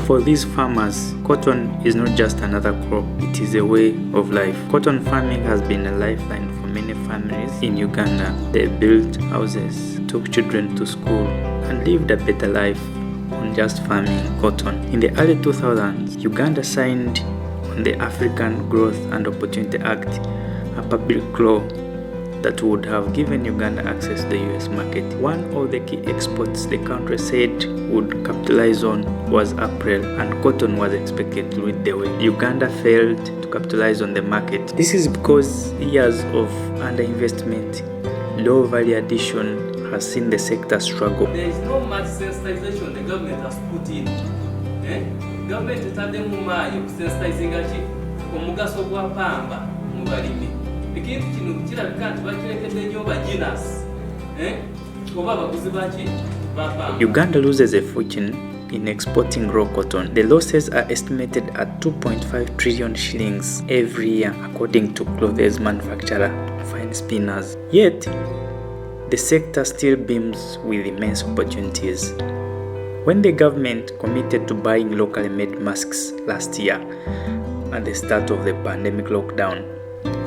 For these farmers, cotton is not just another crop, it is a way of life. Cotton farming has been a lifeline for many families in Uganda. They built houses, took children to school, and lived a better life on just farming cotton. In the early 2000s, Uganda signed on the African Growth and Opportunity Act, a public law that would have given Uganda access to the US market. One of the key exports the country said would capitalize on was apparel, and cotton was expected to lead the way. Uganda failed to capitalize on the market. This is because years of underinvestment, low value addition has seen the sector struggle. There is no much sensitization the government has put in. Government etadde mu maayo sensitizing omugaso gwa pamba mu balimi. Ekintu kino kirabika nti bakirekedde nnyo baginas oba abaguzi baki bapamba. Uganda loses a fortune in exporting raw cotton. The losses are estimated at 2.5 trillion shillings every year, according to clothes manufacturer Fine Spinners. Yet, the sector still beams with immense opportunities. When the government committed to buying locally made masks last year at the start of the pandemic lockdown,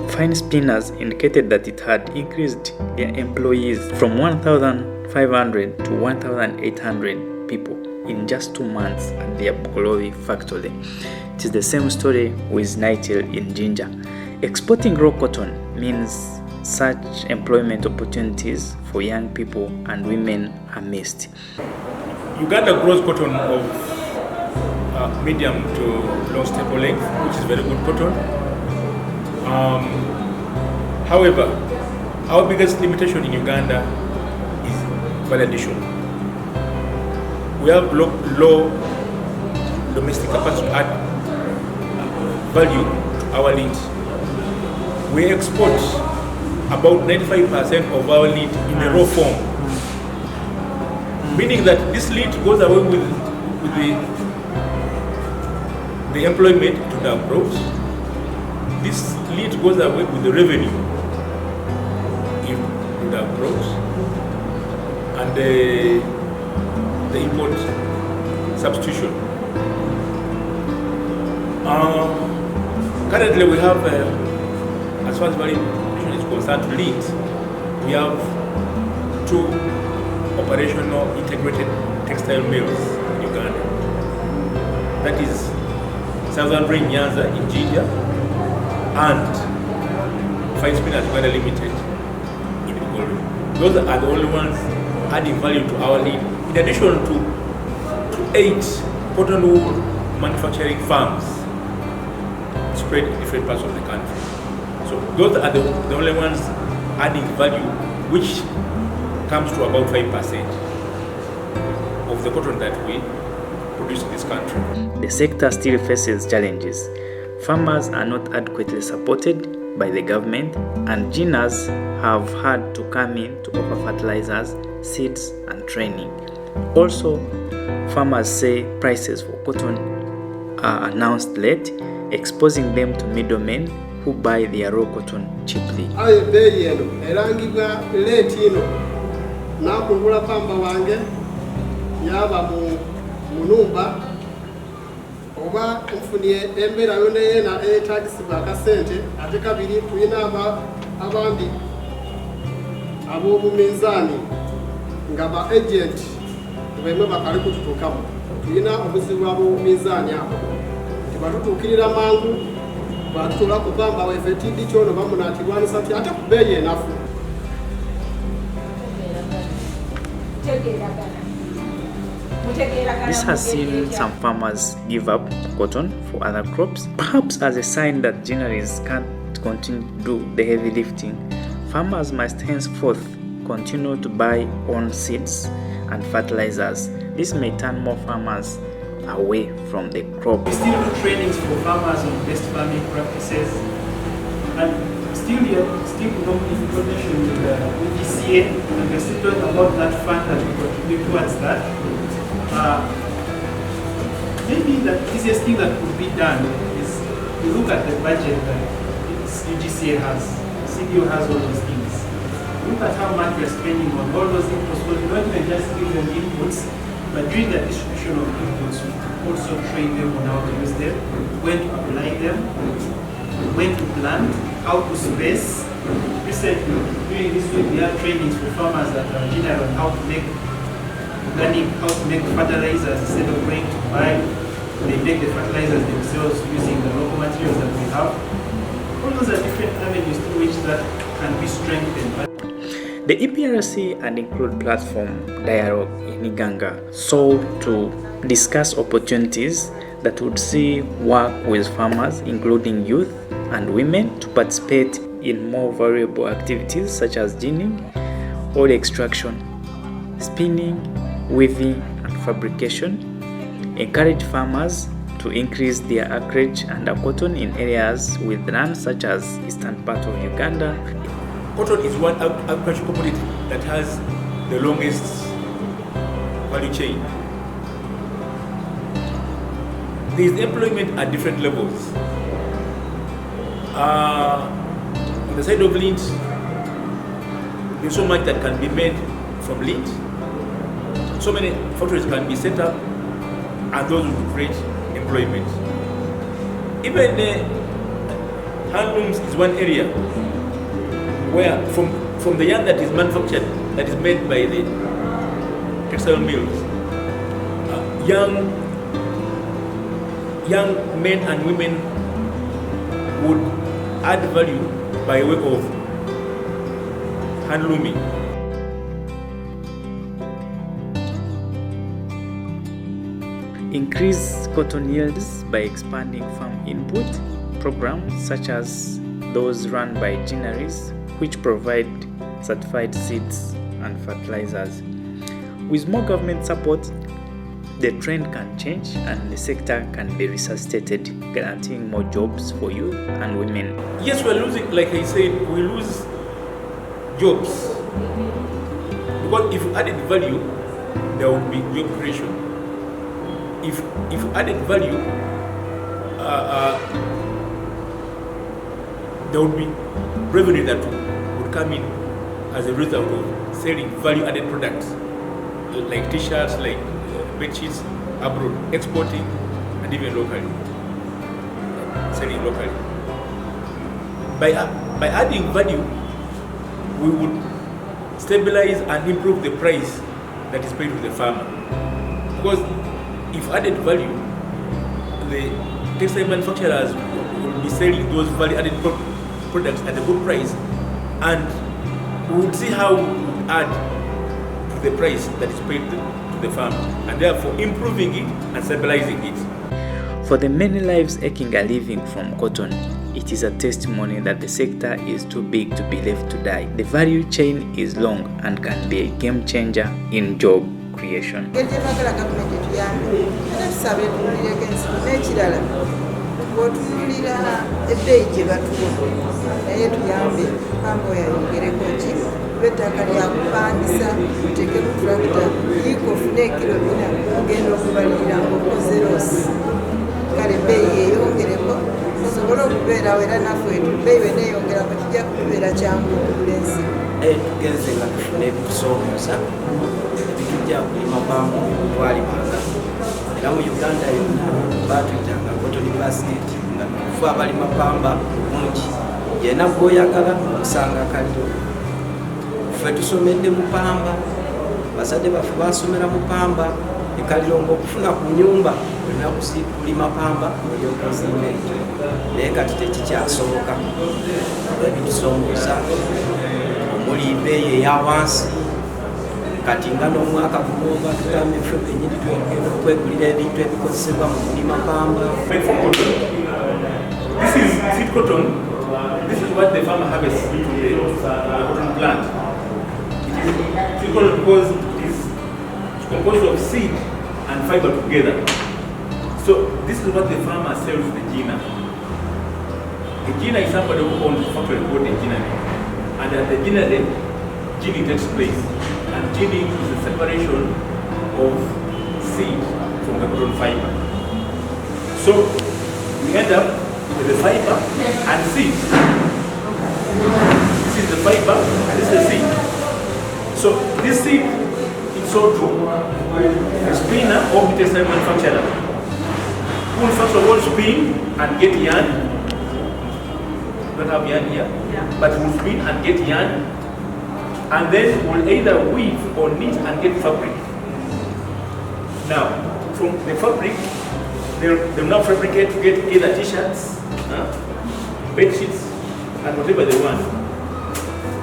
Fine Spinners indicated that it had increased their employees from 1,500 to 1,800 people in just 2 months at their Bukolowi factory. It is the same story with Nitel in Jinja. Exporting raw cotton means such employment opportunities for young people and women are missed. Uganda grows cotton of medium to low staple length, which is very good cotton. However, our biggest limitation in Uganda is value addition. We have low domestic capacity to add value to our lead. We export about 95% of our lead in a raw form, meaning that this lead goes away with the employment to the abroad. This lead goes away with the revenue to the abroad and the import substitution. Currently we have, as far as value addition is concerned, lead, we have 2 operational integrated textile mills in Uganda. That is Southern Rain Nyanza in Jinja and Fine Spinners Uganda Limited in Bukolowi. Those are the only ones adding value to our lead, in addition to 8 cotton wool manufacturing farms spread in different parts of the country. So those are the only ones adding value, which comes to about 5% of the cotton that we produce in this country. The sector still faces challenges. Farmers are not adequately supported by the government, and GINAs have had to come in to offer fertilizers, seeds, and training. Also, farmers say prices for cotton are announced late, exposing them to middlemen who buy their raw cotton cheaply. Nakungula pamba wange yaba munumba oba mfuniye embera yone yena taxi bakasente ate kabiri tuyina abandi abo mumizani ngaba agent bemwe bakali kututukamu tuyina obuzibu abo mumizani abo tibatutukirira mangu batula kubamba wefetidi chono bamunatirwani sati ate kubeye nafu. This has seen some farmers give up cotton for other crops, perhaps as a sign that granaries can't continue to do the heavy lifting. Farmers must henceforth continue to buy own seeds and fertilizers. This may turn more farmers away from the crop. We still do trainings for farmers on best farming practices, and still in coordination with the EPRC, and we're still talking about that fund that we contribute towards that. Maybe the easiest thing that could be done is to look at the budget that UGCA has. CDO has all those things. Look at how much we're spending on all those inputs, because we don't even just give them inputs, but during the distribution of inputs, we also train them on how to use them, when to apply them, when to plant, how to space. Recently, during this week, we have trainings for farmers that are general on how to make organic, how to make fertilizers instead of going to buy. They make the fertilizers themselves using the local materials that we have. All those are different avenues through which that can be strengthened. The EPRC and Include Platform dialogue in Iganga sought to discuss opportunities that would see work with farmers, including youth and women, to participate in more valuable activities such as ginning, oil extraction, spinning, weaving, and fabrication. Encourage farmers to increase their acreage under cotton in areas with land such as eastern part of Uganda. Cotton is one agricultural commodity that has the longest value chain. There is employment at different levels. On the side of lint, there's so much that can be made from lint. So many factories can be set up, and those will create employment. Even handlooms is one area where from the yarn that is manufactured, that is made by the textile mills, young men and women would add value by way of handlooming. Increase cotton yields by expanding farm input programs such as those run by gineries, which provide certified seeds and fertilizers. With more government support, the trend can change and the sector can be resuscitated, guaranteeing more jobs for youth and women. Yes, we're losing, like I said, we lose jobs. Because if added value, there will be job creation. If added value, there would be revenue that would come in as a result of selling value-added products like t-shirts, like bed sheets abroad, exporting, and even locally, selling locally. By adding value, we would stabilize and improve the price that is paid to the farmer. Because if added value, the textile manufacturers will be selling those value-added products at a good price, and we would see how we would add to the price that is paid to the farmer, and therefore improving it and stabilizing it. For the many lives making a living from cotton, it is a testimony that the sector is too big to be left to die. The value chain is long and can be a game changer in job creation. Tujja kulima pamba twalimanga era mu Uganda yonna batuyitanga cotton basket nga tufa abalima pamba mungi yena gwoyagala okusanga kaliro. Ffe tusomedde mu pamba, bazadde baffe basomera mu pamba, ekaliro ng'okufuna ku nyumba olina kulima pamba olyokozimba ekyo, naye kati tekikyasoboka ebitusomooza omuli embeeyi eya wansi. Kati nga n'omwaka guno tugambe ffe bennyini twegenda okwegulira ebintu ebikozesebwa mu kulima pamba. This is seed cotton. This is what the farmer harvests to the cotton plant. It is seed cotton because it is composed of seed and fiber together. So this is what the farmer sells to the giner. A giner is somebody who owns the factory called a giner. And at the giner then, ginning takes place. And ginning is the separation of seed from the cotton fiber. So we end up with the fiber and seed. This is the fiber and this is the seed. So this seed is sold to a spinner or a textile manufacturer who will first of all spin and get yarn. Don't have yarn here, but will spin and get yarn, and then will either weave or knit and get fabric. Now, from the fabric, they'll now fabricate to get either t-shirts, bed sheets, and whatever they want,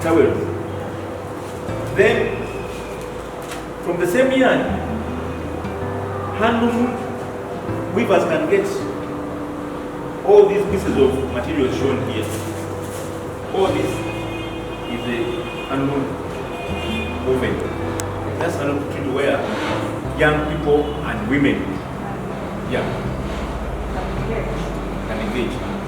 towels. Then, from the same yarn, handloom weavers can get all these pieces of material shown here. All this is the handloom woven. That's an opportunity where young people and women can engage.